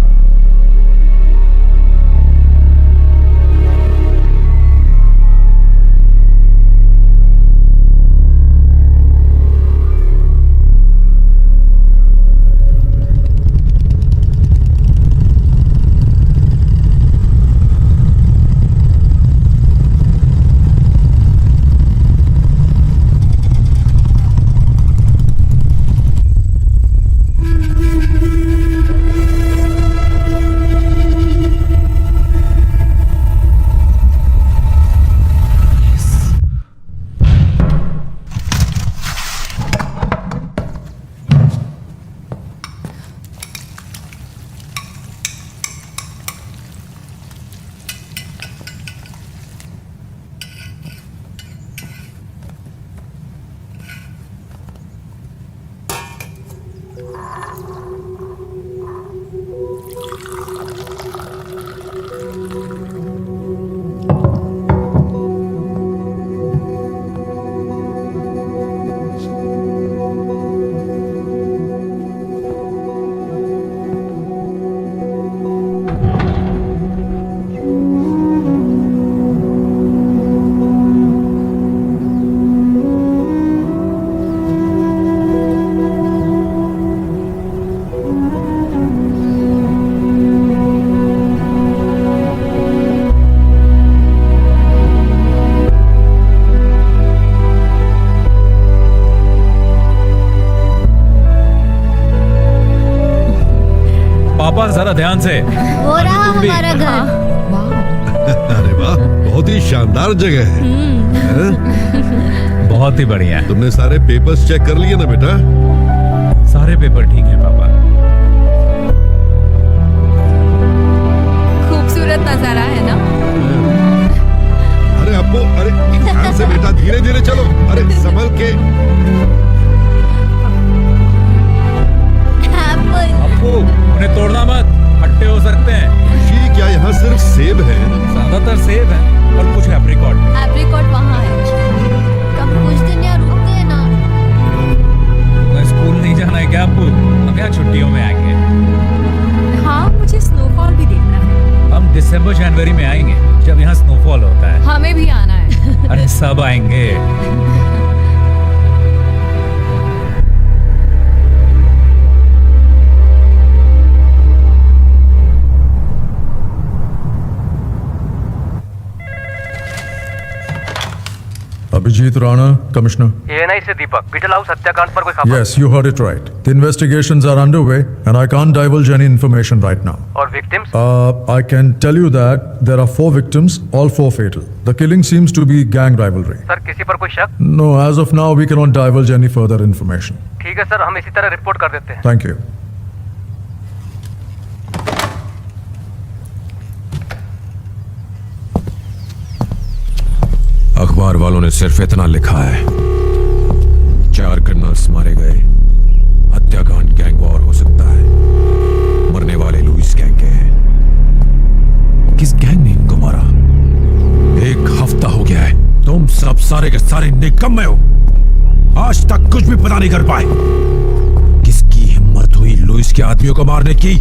पापा, जरा ध्यान से। हो रहा हमारा घर। अरे वाह, बहुत ही शानदार जगह है। बहुत ही बढ़िया। तुमने सारे पेपर्स चेक कर लिए ना बेटा? सारे पेपर ठीक है पापा। खूबसूरत नजारा है ना? अरे अप्पू, अरे ध्यान से बेटा, धीरे धीरे चलो। अरे संभल के। अप्पू, उन्हें तोड़ना मत, खट्टे हो सकते हैं। ऋषि, क्या यहाँ सिर्फ सेब है? ज्यादातर सेब है और कुछ एप्रिकॉट। एप्रिकॉट वहाँ है। कब कुछ दिन यहाँ रुकते हैं ना। तुम्हें स्कूल नहीं जाना है क्या अप्पू? हम यहाँ छुट्टियों में आएंगे। हाँ, मुझे स्नोफॉल भी देखना है। हम दिसंबर जनवरी में आएंगे, जब यहाँ स्नोफॉल होता है। हमें भी आना है। अरे सब आएंगे। Abhijit Rana, Commissioner. ANI से दीपक, बीटल हाउस हत्याकांड पर कोई खबर? Yes, you heard it right. The investigations are underway and I can't divulge any information right now. और victims? I can tell you that there are 4 victims, all 4 fatal. The killing seems to be gang rivalry. Sir, किसी पर कोई शक? No, as of now we cannot divulge any further information. ठीक है sir, हम इसी तरह रिपोर्ट कर देते हैं। Thank you. अखबार वालों ने सिर्फ इतना लिखा है, 4 क्रिमिनल्स मारे गए, हत्याकांड गैंग वॉर हो सकता है, मरने वाले लुइस गैंग के हैं। किस गैंग ने इनको मारा? 1 हफ्ता हो गया है, तुम सब सारे के सारे निकम्मे हो, आज तक कुछ भी पता नहीं कर पाए। किसकी हिम्मत हुई लुइस के आदमियों को मारने की?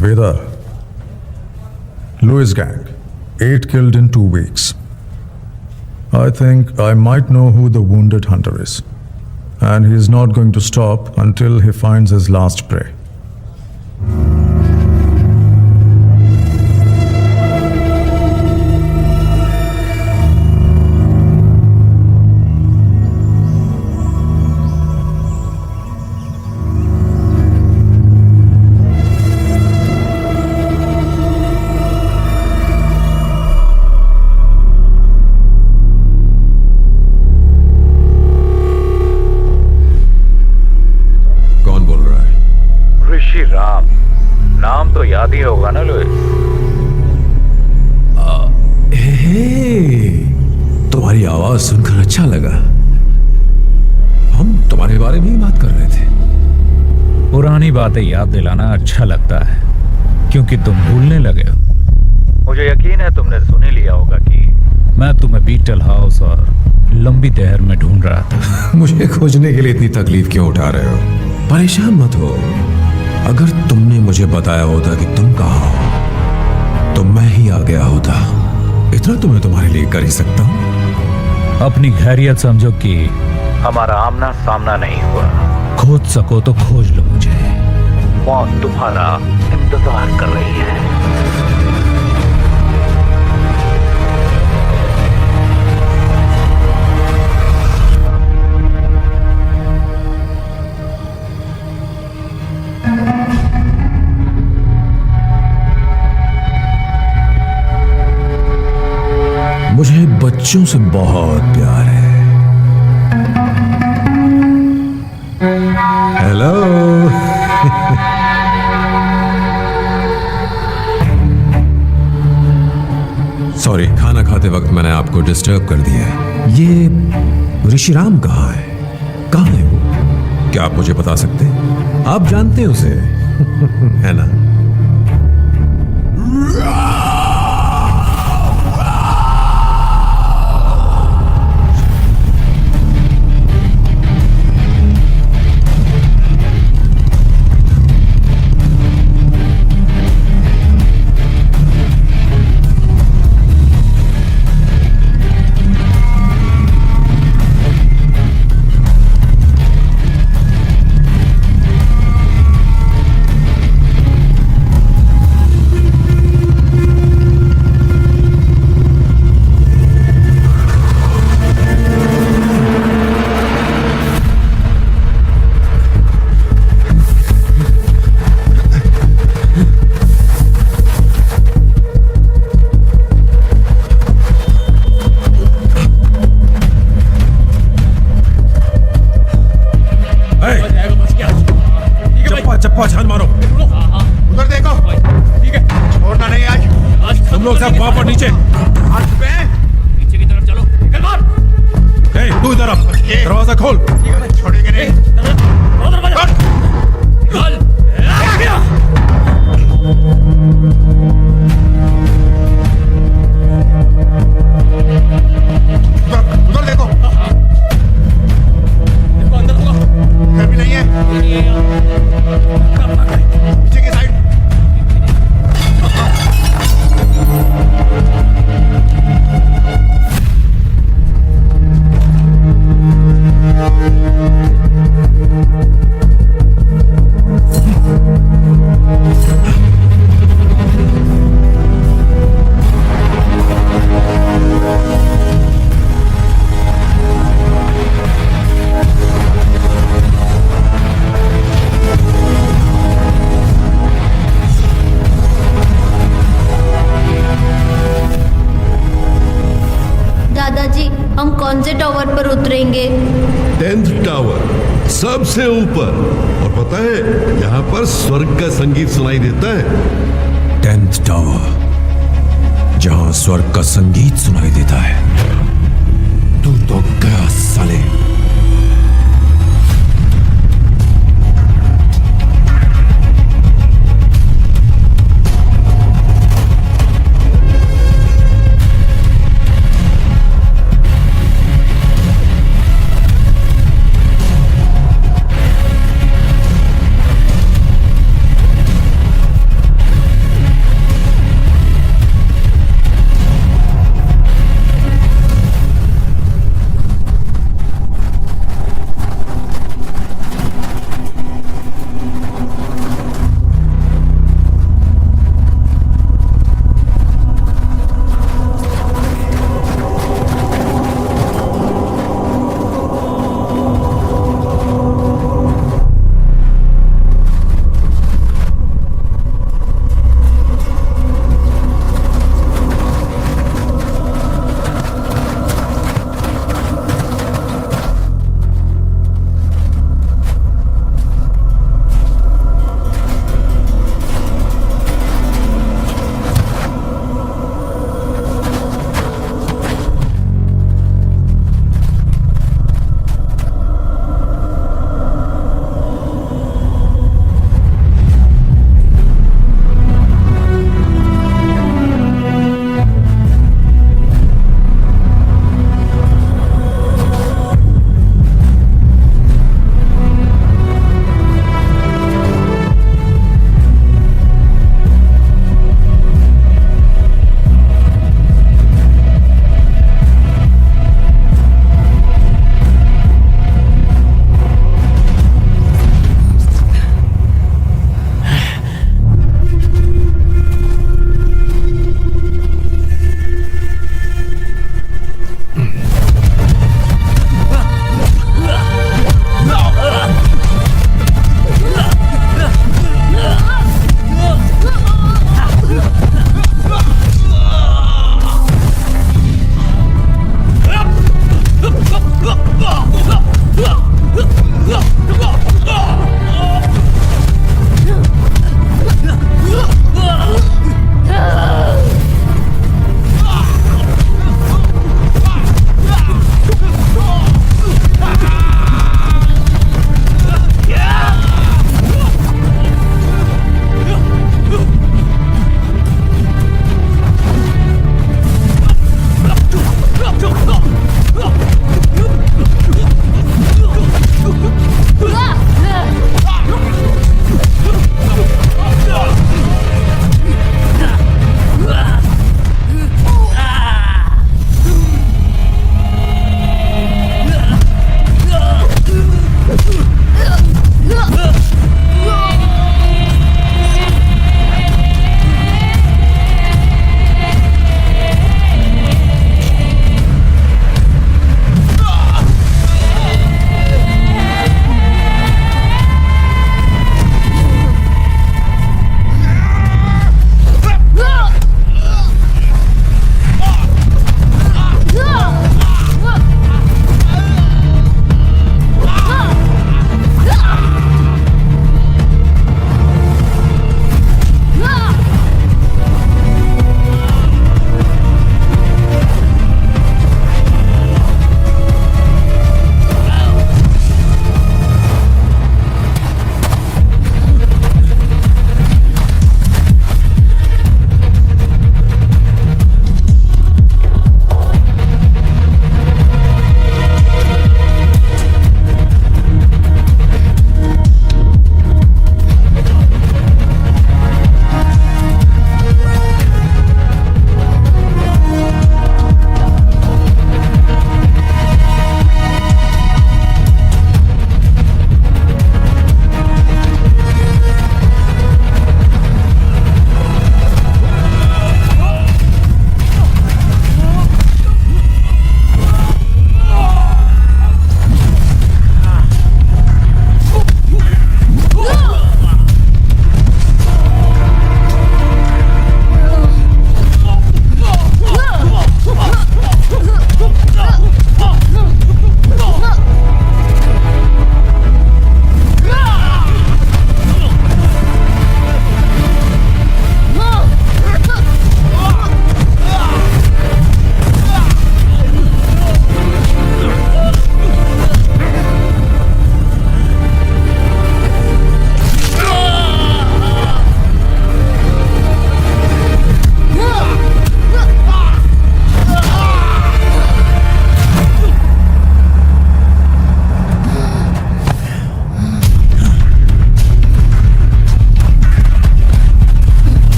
Veda, Louis gang, 8 killed in 2 weeks. I think I might know who the wounded hunter is. And he is not going to stop until he finds his last prey. ऋषि राम, नाम तो याद ही होगा ना लुइस? तुम्हारी आवाज सुनकर अच्छा लगा। हम तुम्हारे बारे में ही बात कर रहे थे। पुरानी बातें याद दिलाना अच्छा लगता है, क्योंकि तुम भूलने लगे हो। मुझे यकीन है तुमने सुन ही लिया होगा कि मैं तुम्हें बीटल हाउस और लंबी नहर में ढूंढ रहा था। मुझे खोजने के लिए इतनी तकलीफ क्यों उठा रहे हो? परेशान मत हो। अगर तुमने मुझे बताया होता कि तुम कहाँ हो, तो मैं ही आ गया होता। इतना तो मैं तुम्हारे लिए कर ही सकता हूँ। अपनी खैरियत समझो कि हमारा आमना सामना नहीं हुआ। खोज सको तो खोज लो मुझे। मौत तुम्हारा इंतजार कर रही है। मुझे बच्चों से बहुत प्यार है। हेलो। सॉरी, खाना खाते वक्त मैंने आपको डिस्टर्ब कर दिया। ये ऋषिराम कहाँ है? कहाँ है वो? क्या आप मुझे बता सकते हैं? आप जानते हैं उसे है ना? चप्पा छान मारो। उधर देखो। ठीक है, छोड़ना नहीं आज। तुम लोग सब वहां पर नीचे नीचे की तरफ चलो। निकल बाहर। तू इधर आ, दरवाजा खोल। छोड़ेंगे नहीं। उधर देखो। घर भी नहीं है। पीछे की साइड। दादाजी, हम कौन से टावर पर उतरेंगे? 10th टावर, सबसे ऊपर। और पता है, यहाँ पर स्वर्ग का संगीत सुनाई देता है। 10th टावर, जहां स्वर्ग का संगीत सुनाई देता है। तू तो गया साले।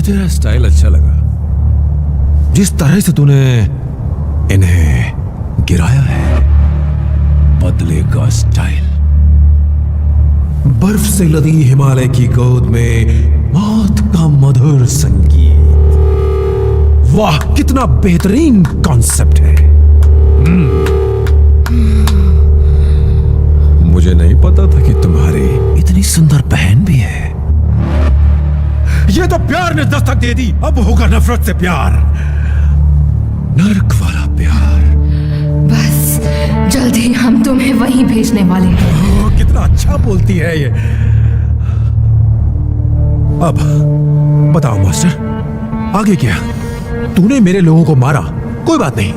तेरा स्टाइल अच्छा लगा, जिस तरह से तूने इन्हें गिराया है। बदले का स्टाइल, बर्फ से लदी हिमालय की गोद में मौत का मधुर संगीत। वाह, कितना बेहतरीन कॉन्सेप्ट है। मुझे नहीं पता था कि तुम्हारी इतनी सुंदर बहन भी है। ये तो प्यार ने दस्तक दे दी, अब होगा नफरत से प्यार, नर्क वाला प्यार। बस जल्दी हम तुम्हें वहीं भेजने वाले हैं। कितना अच्छा बोलती है ये। अब बताओ मास्टर, आगे क्या? तूने मेरे लोगों को मारा, कोई बात नहीं,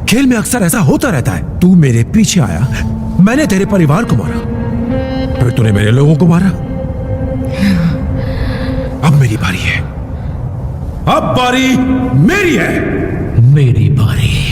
खेल में अक्सर ऐसा होता रहता है। तू मेरे पीछे आया, मैंने तेरे परिवार को मारा, फिर तूने मेरे लोगों को मारा। अब मेरी बारी है, अब बारी मेरी है। मेरी बारी।